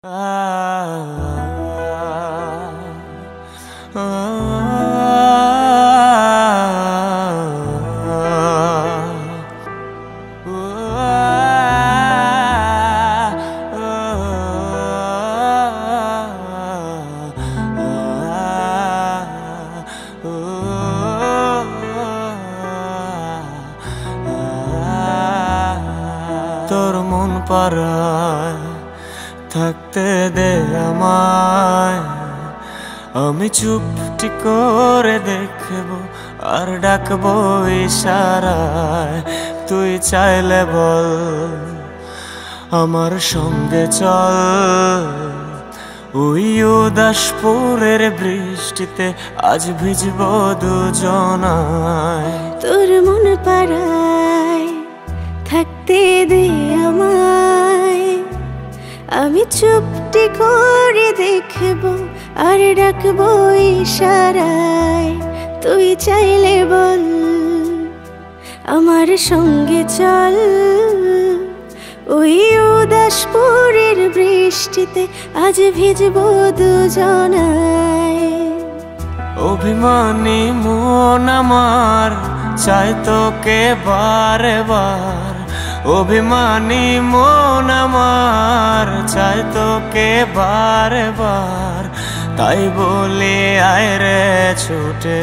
তোর মন পাড়ায় থাকতে দে আমায়, আমি চুপটি করে দেখবো আর ডাকবো ইশারায়। তুই চাইলে বল আমার সঙ্গে চল, ওই উদাসপুরের বৃষ্টিতে আজ ভিজবো দুজনায়। তোর মন পাড়ায় থাকতে দে আমায়, আমি চুপটি করে দেখবো আর ডাকবো ইশারায়। তুই চাইলে বল আমার সঙ্গে চল, ওই উদাসপুরের বৃষ্টিতে আজ ভিজবো দুজনায়। অভিমানী মন আমার চাই তোকে বারে বার, অভিমানী মন আমার চাই তোকে বারে বার। তাই বলে আয় রে ছুটে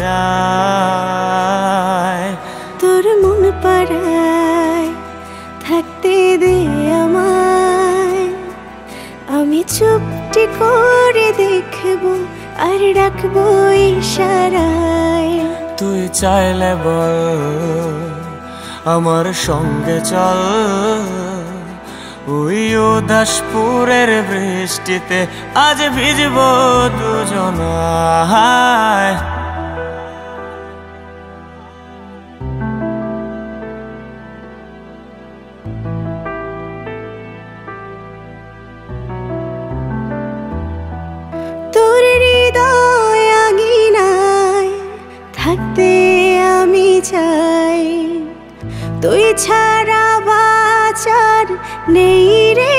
আয়। তোর মন পাড়ায় থাকতে দে আমায়, আমি চুপটি করে দেখবো আর ডাকবো ইশারায়। তুই চাইলে বল আমার সঙ্গে চল, ওই উদাসপুরের বৃষ্টিতে আজ ভিজবো দুজনায়। তোর হৃদয় আঙিনায় থাকতে আমি চাই, তুই ছাড়া বাঁচার নেই রে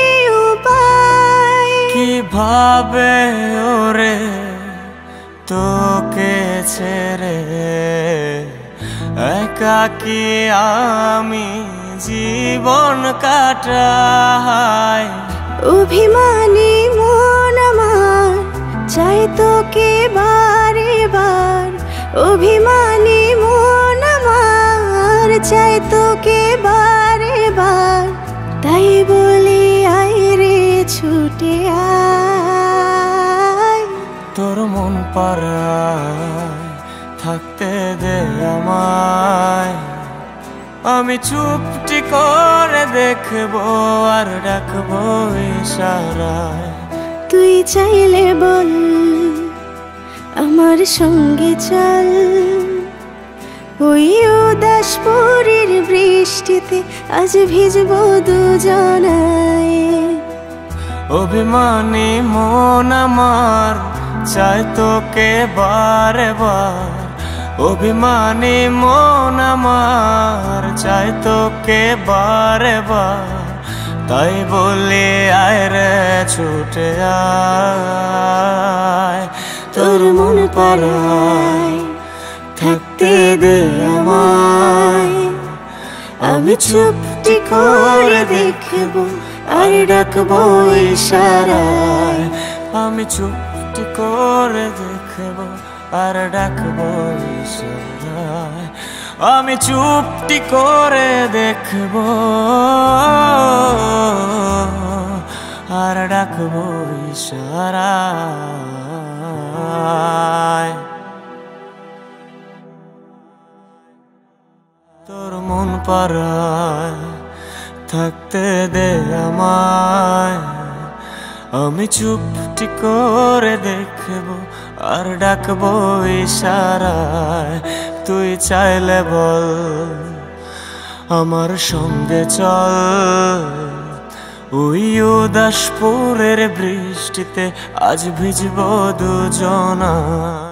উপায়। কিভাবে ওরে তোকে ছেড়ে একাকী আমি জীবন কাটাই। অভিমানী মন আমার চাই তোকে বারে বার, অভিমানী মন আমার চাই তোকে বারে বার। তাই বলি আয় রে ছুটে আয়। তোর মন পাড়ায় থাকতে দে আমায়, আমি চুপটি করে দেখবো আর ডাকবো ইশারায়। তুই চাইলে বল আমার সঙ্গে চল, ওই উদাসপুরের বৃষ্টিতে আজ ভিজবো দুজনায়। অভিমানী মন আমার চাই তোকে বারে বার, অভিমানী মন আমার চাই তোকে বারে বার। তাই বলে আয় রে ছুটে আয়। তোর মন পাড়ায় থাকতে দে আমায়, আমি চুপটি করে দেখবো আর ডাকবো ইশারায়। আমি চুপটি করে দেখবো আর ডাকবো ইশারায়। আমি চুপটি করে দেখবো আর ডাকবো ইশারায়। তোর মন পাড়ায় থাকতে দে আমায়, আমি চুপটি করে দেখবো আর ডাকবো ইশারায়। তুই চাইলে বল আমার সঙ্গে চল, ওই উদাসপুরের বৃষ্টিতে আজ ভিজবো দুজনায়।